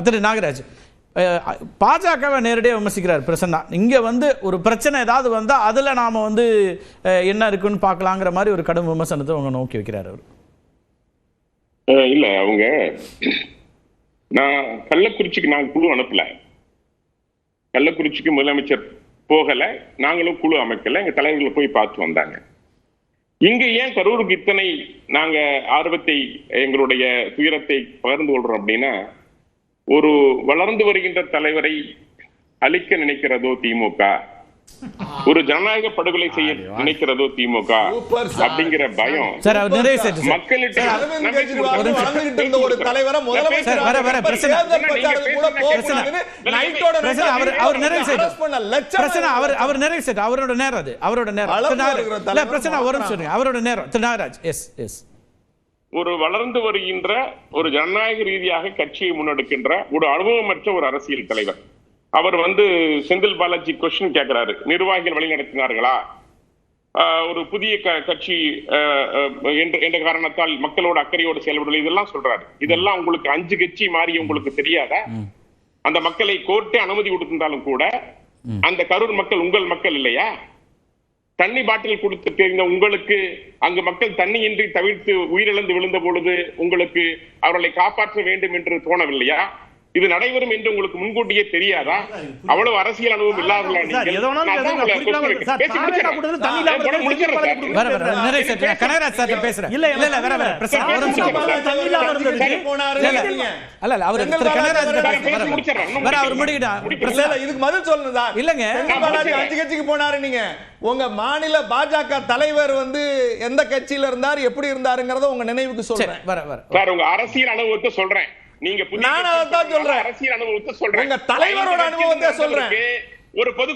திரு நாகராஜ், பாஜகவை நேரடியாக விமர்சிக்கிறார் பிரசன்னா. இங்கே வந்து ஒரு பிரச்சனை ஏதாவது வந்தால் அதில் நாம் வந்து என்ன இருக்குன்னு பார்க்கலாங்கிற மாதிரி ஒரு கடும் விமர்சனத்தை அவங்க நோக்கி வைக்கிறார் அவர். இல்லை, அவங்க நான் கள்ளக்குறிச்சிக்கு நாங்கள் குழு அனுப்பல, கள்ளக்குறிச்சிக்கு முதலமைச்சர் போகலை, நாங்களும் குழு அமைக்கல, எங்கள் தலைவர்களை போய் பார்த்து வந்தாங்க. இங்கு ஏன் கரூருக்கு இத்தனை நாங்க ஆர்வத்தை எங்களுடைய துயரத்தை பகிர்ந்து கொள்றோம் அப்படின்னா, ஒரு வளர்ந்து வருகின்ற தலைவரை அழிக்க நினைக்கிறதோ திமுக, ஒரு ஜனநாயக படுகொலை செய்ய நினைக்கிறதோ திமுக அப்படிங்கிற பயம் மக்களிட்ட ஒரு வளர்ந்து வருகின்ற ஒரு ஜனநாயக ரீதியாக கட்சியை முன்னெடுக்கின்ற ஒரு அனுபவமற்ற ஒரு அரசியல் தலைவர். அவர் செந்தில் பாலாஜி கொஸ்டின் கேட்கிறாரு, நிர்வாகிகள் வழி நடத்தினார்களா, ஒரு புதிய கட்சி என்ற காரணத்தால் மக்களோட அக்கறையோடு செயல்படுவது, இதெல்லாம் சொல்றாரு. இதெல்லாம் உங்களுக்கு 5 கட்சி மாறி உங்களுக்கு தெரியாத, அந்த மக்களை கோர்ட்டே அனுமதி கொடுத்திருந்தாலும் கூட அந்த கரூர் மக்கள் உங்கள் மக்கள் இல்லையா? தண்ணி பாட்டில் கொடுத்து தெரிந்த உங்களுக்கு அங்கு மக்கள் தண்ணியின்றி தவிர்த்து உயிரிழந்து விழுந்த பொழுது உங்களுக்கு அவர்களை காப்பாற்ற வேண்டும் என்று தோணவில்லையா? இது நடைபெறும் என்று உங்களுக்கு முன்கூட்டியே தெரியாதா? அவ்வளவு அரசியல் அனுபவம் இல்லாதவர்களா நீங்கள்? உங்க மாநில பாஜக தலைவர் எந்த கட்சியில இருந்தார், எப்படி இருந்தாருங்கிறத உங்க நினைவுக்கு சொல்றேன். உங்க அரசியல் அனுபவத்தை சொல்றேன். நீங்க அரசியல் அனுபவத்தை சொல்றேன், உங்க தலைவரோட அனுபவத்தை சொல்றேன். ஒரு பொது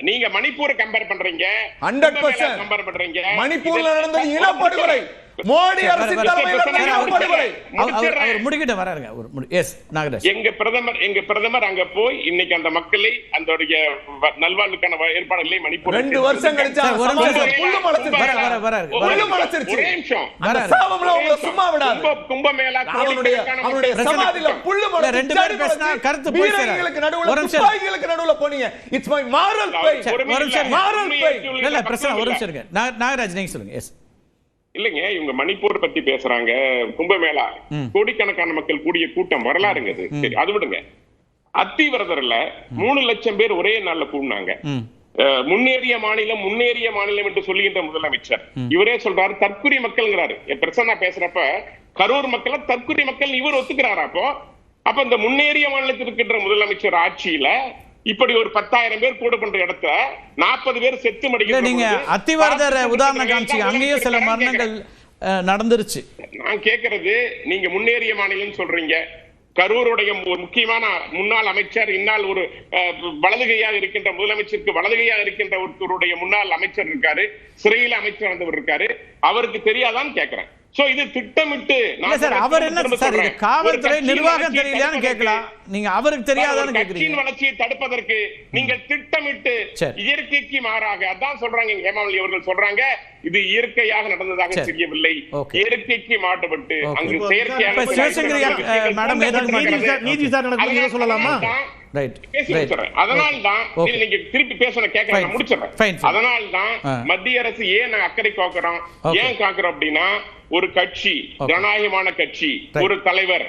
நீங்க மணிப்பூரை கம்பேர் பண்றீங்க, 100% கம்பேர் பண்றீங்க. மணிப்பூர்ல நடந்தது இனப்படுகொலை, மோடி அரசு தலைமையில் இனப்படுகொலை. அவர் முடிக்கிட்ட வராருங்க. எஸ் நாகராஜ், எங்க பிரதமர் அங்க போய் இன்னைக்கு அந்த மக்களை அந்த நல்வாழ்வுக்கான ஏற்பாடுகளை மணிப்பூர் 2 வருஷம் கழிச்சு புல்லு முளைச்சிருச்சு. சும்மா விடாது. கும்பமேளா அவருடைய சமாதியில புல்லு முளைச்சிருச்சு. 2 பேர் பேசினா கருத்து போய் வீரர்களுக்கு நடுவுல துப்பாக்கிகளுக்கு நடுவுல போனீங்க. It's my moral fight. moral fight. இல்ல பிரச்சனை ஒரு நிமிஷம் இருங்க. நாகராஜ் நீங்க சொல்லுங்க. எஸ் இல்லைங்க, இவங்க மணிப்பூர் பத்தி பேசுறாங்க. கும்பமேளா கோடிக்கணக்கான மக்கள் கூடிய கூட்டம் வரலாறுங்க அது. சரி, அது விடுங்க. அத்திவரதர்ல 3 லட்சம் பேர் ஒரே நாள்ல கூடினாங்க. முன்னேறிய மாநிலம் என்று சொல்லுகின்ற முதலமைச்சர் இவரே சொல்றாரு தற்குறி மக்கள்ங்கிறாரு. பிரச்சனை பேசுறப்ப கரூர் மக்கள் தற்குறி மக்கள் இவர் ஒத்துக்கிறாரா? அப்ப இந்த முன்னேறிய மாநிலத்தில் இருக்கின்ற முதலமைச்சர் ஆட்சியில இப்படி ஒரு 10,000 பேர் கூட பண்ற இடத்த 40 பேர் செத்து மடிக்கிற. நீங்க அத்திவரதர் உதாரணம் காமிச்சு அங்கேயும் சில மரணங்கள் நடந்துருச்சு. நான் கேட்கறது, நீங்க முன்னேறிய மாநிலம் சொல்றீங்க, கரூருடைய ஒரு முக்கியமான முன்னாள் அமைச்சர், இந்நாள் ஒரு வலதுகையாக இருக்கின்ற முதலமைச்சருக்கு வலதுகையாக இருக்கின்ற ஒருத்தருடைய முன்னாள் அமைச்சர் இருக்காரு, சிறையில் அமைச்சர் வந்தவர் இருக்காரு, அவருக்கு தெரியாதான்னு கேட்கிறேன். இது திட்டமிட்டு அவர் என்ன சார், காவல்துறை நிர்வாகம் தெரியலையான்னு கேட்கலாம். நீங்க அவருக்கு தெரியாதான்னு கேக்குறீங்க. வளர்ச்சியை தடுப்பதற்கு நீங்கள் திட்டமிட்டு இயற்கைக்கு மாறாக அதான் சொல்றாங்க. ஹேமாவதி அவர்கள் சொல்றாங்க, இது இயற்கையாக நடந்ததாக தெரியவில்லை, இயற்கைக்கு மாற்றப்பட்டு அங்கு செயற்கையாக சொல்லலாமா? அதனால்தான் நீங்க திருப்பி பேசணும் கேட்க முடிச்சிடறேன். அதனால்தான் மத்திய அரசு ஏன் அக்கறை காக்குறோம், ஏன் காக்குறோம் அப்படின்னா, ஒரு கட்சி, ஜனநாயகமான கட்சி, ஒரு தலைவர்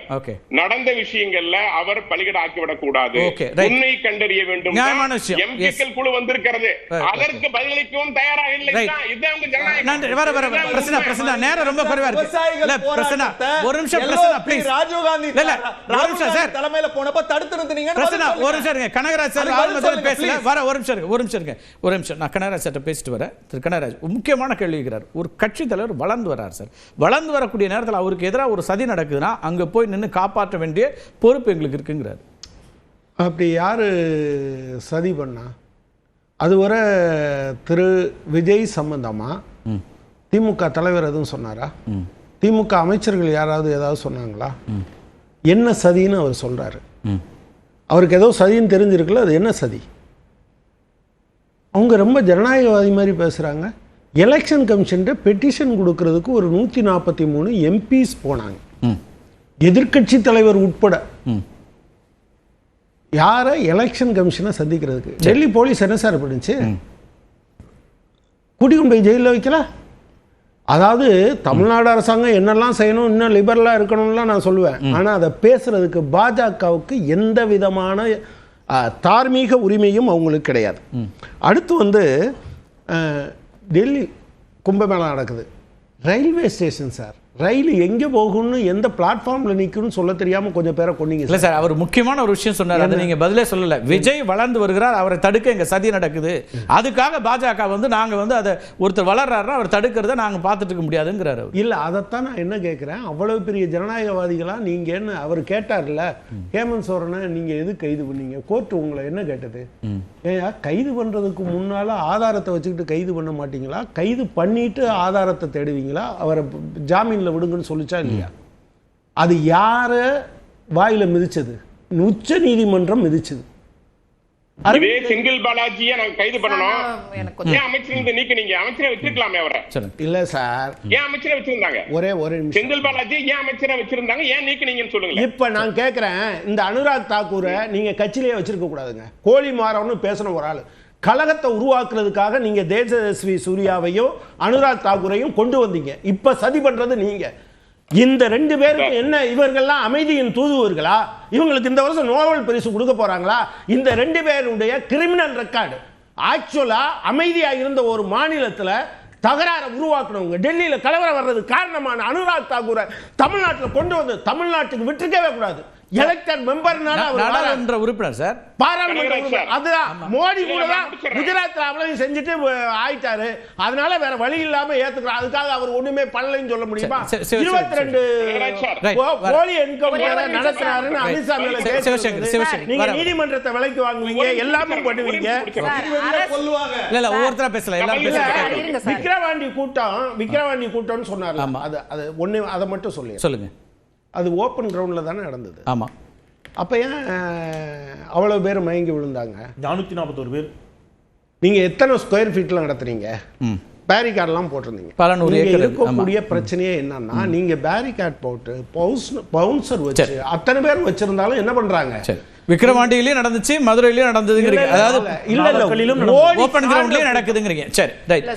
நடந்த விஷயங்கள்ல அவர் பலிகடை ஆக்கிவிடக் கூடாது, உண்மை கண்டறிய வேண்டும். எம்பிக்கள் குழு வந்திருக்கிறது, அதற்கு பதிலளிக்கவும் தயாராக இல்லை. நேரம் ரொம்ப குறைவா இருக்கு. ஒரு நிமிஷம் ராஜீவ்காந்தி தலைமையில போனப்ப தடுத்து நிறுத்தினீங்க. ஒரு நிமிஷம் இருங்க, கனகராஜ் சார் பேசல. ஒரு நிமிஷம் நான் கனகராஜ் சார் பேசிட்டு வரேன். திரு கனகராஜ் முக்கியமான கேள்வி இருக்கிறார். ஒரு கட்சி தலைவர் வளர்ந்து வர்றார் சார், வளர்ந்து வரக்கூடிய நேரத்தில் அவருக்கு எதிராக ஒரு சதி நடக்குதுன்னா அங்க போய் நின்று காப்பாற்ற வேண்டிய பொறுப்பு எங்களுக்கு இருக்குங்கிறார். அப்படி யாரு சதி பண்ணா? அதுவரை திரு விஜய் சம்பந்தமா திமுக தலைவர் எதுவும் சொன்னாரா? திமுக அமைச்சர்கள் யாராவது ஏதாவது சொன்னாங்களா? என்ன சதின்னு அவர் சொல்றாரு. அவருக்கு ஏதோ சதின்னு தெரிஞ்சிருக்குல்ல, அது என்ன சதி? அவங்க ரொம்ப ஜனநாயகவாதி மாதிரி பேசுறாங்க. எலெக்ஷன் கமிஷன் பெட்டிஷன் கொடுக்கறதுக்கு ஒரு 143 எம்பிஸ் போனாங்க, எதிர்கட்சி தலைவர் உட்பட. யாரை எலெக்ஷன் கமிஷனை சந்திக்கிறதுக்கு. டெல்லி போலீஸ் என்ன சார் பண்ணுச்சு? கூட்டிக்கொண்டு போய் ஜெயிலில் வைக்கல. அதாவது தமிழ்நாடு அரசாங்கம் என்னெல்லாம் செய்யணும், இன்னும் லிபரலாக இருக்கணும்லாம் நான் சொல்லுவேன். ஆனால் அதை பேசுறதுக்கு பாஜகவுக்கு எந்த விதமான தார்மீக உரிமையும் அவங்களுக்கு கிடையாது. அடுத்து டெல்லி கும்பமேளா நடக்குது. ரயில்வே ஸ்டேஷன் சார், ரயில் எங்கே போகும்னு எந்த பிளாட்ஃபார்மில் நிற்கும்னு சொல்ல தெரியாமல் கொஞ்சம் பேரை கொண்டீங்க. இல்லை சார், அவர் முக்கியமான ஒரு விஷயம் சொன்னார், அதை நீங்கள் பதிலே சொல்லலை. விஜய் வளர்ந்து வருகிறார், அவரை தடுக்க இங்கே சதி நடக்குது, அதுக்காக பாஜக நாங்கள் அதை ஒருத்தர் வளர்றாருன்னா அவர் தடுக்கிறத நாங்கள் பார்த்துட்டு இருக்க முடியாதுங்கிறாரு. இல்லை, அதைத்தான் நான் என்ன கேட்குறேன், அவ்வளவு பெரிய ஜனநாயகவாதிகளாக நீங்கள் என்ன, அவர் கேட்டார்ல ஹேமந்த் சோரனை நீங்கள் எது கைது பண்ணீங்க, கோர்ட்டு உங்களை என்ன கேட்டது? ஏயா கைது பண்ணுறதுக்கு முன்னால் ஆதாரத்தை வச்சுக்கிட்டு கைது பண்ண மாட்டீங்களா? கைது பண்ணிட்டு ஆதாரத்தை தேடுவீங்களா? அவரை ஜாமீன் விடுங்கன்னு சொல்லிச்சா இல்லையா? அது யார வாயில மிதிச்சது? உச்ச நீதிமன்றம் மிதிச்சது. இதே செந்தில் பாலாஜியை நாங்க கைது பண்ணணும், ஏன் அமைச்சர் நீக்கினீங்க? அமைச்சரை வச்சிருக்கலாமே அவரை. இல்ல சார், ஏன் அமைச்சரை வச்சிருந்தாங்க? ஒரே நிமிஷம். செந்தில் பாலாஜி ஏன் அமைச்சரை வச்சிருந்தாங்க, ஏன் நீக்கினீங்கன்னு சொல்லுங்க. இப்ப நான் கேட்கிறேன், இந்த அனுராக் தாக்கூரை நீங்க கட்சியிலேயே வச்சிருக்க கூடாதுங்க. கோழி மாறவன்னு பேசணும் ஒரு ஆளு. கழகத்தை உருவாக்குறதுக்காக நீங்க தேஜஸ்வி சூர்யாவையும் அனுராக் தாக்கூரையும் கொண்டு வந்தீங்க. இப்ப சதி பண்றது நீங்க. இந்த ரெண்டு பேருக்கு என்ன, இவர்கள்லாம் அமைதியின் தூதுவர்களா? இவங்களுக்கு இந்த வருஷம் நோபல் பரிசு கொடுக்க போறாங்களா? இந்த ரெண்டு பேருடைய கிரிமினல் ரெக்கார்டு. ஆக்சுவலா அமைதியா இருந்த ஒரு மாநிலத்துல தகராறு உருவாக்கணுங்க. டெல்லியில கலவரம் வர்றது காரணமான அனுராக் தாக்கூரை தமிழ்நாட்டில் கொண்டு வந்து தமிழ்நாட்டுக்கு விட்டுருக்கவே கூடாது. எலெக்டட் மெம்பர்னால நாடாளுமன்ற உறுப்பினர் சார், பாராளுமன்ற உறுப்பினர். அதுதான் மோடி கூட தான் குஜராத்ல அவ்வளவு செஞ்சுட்டு ஆயிட்டாரு. அதனால வேற வழி இல்லாம ஏத்துக்கிறார். அதுக்காக அவர் ஒண்ணுமே பண்ணலன்னு சொல்ல முடியுமா? 22 போலி என்கவுண்டர் நடத்துறாருன்னு அமித்ஷா மேல நீங்க நீதிமன்றத்தை விலைக்கு வாங்குவீங்க, எல்லாமே பண்ணுவீங்க. இல்ல ஒவ்வொருத்தரா பேசலாம், எல்லாரும் விக்கிரவாண்டி கூட்டம்னு சொன்னார்ல, அது ஒண்ணு, அதை மட்டும் சொல்லுங்க. அது ஓப்பன் கிரவுண்ட்ல தானே நடந்தது. ஆமா. அப்ப ஏன் அவ்வளவு பேர் மயங்கி விழுந்தாங்க? 441 பேர். நீங்க எத்தனை ஸ்கொயர் ஃபீட்ல நடத்துறீங்க? பேரிகார்ட்லாம் போட்டிருந்தீங்க. இருக்கக்கூடிய பிரச்சனையே என்னன்னா, நீங்க பேரிகார்ட் போட்டு பவுன்சர் வச்சு அத்தனை பேர் வச்சிருந்தாலும் என்ன பண்றாங்க? விக்கிரவாண்டியிலேயே நடந்துச்சு, மதுரையிலேயே நடந்ததுங்கிறீங்க. அதாவது ஓப்பன் கிரவுண்ட்லயே நடக்குதுங்கிறீங்க. சரி, ரைட்.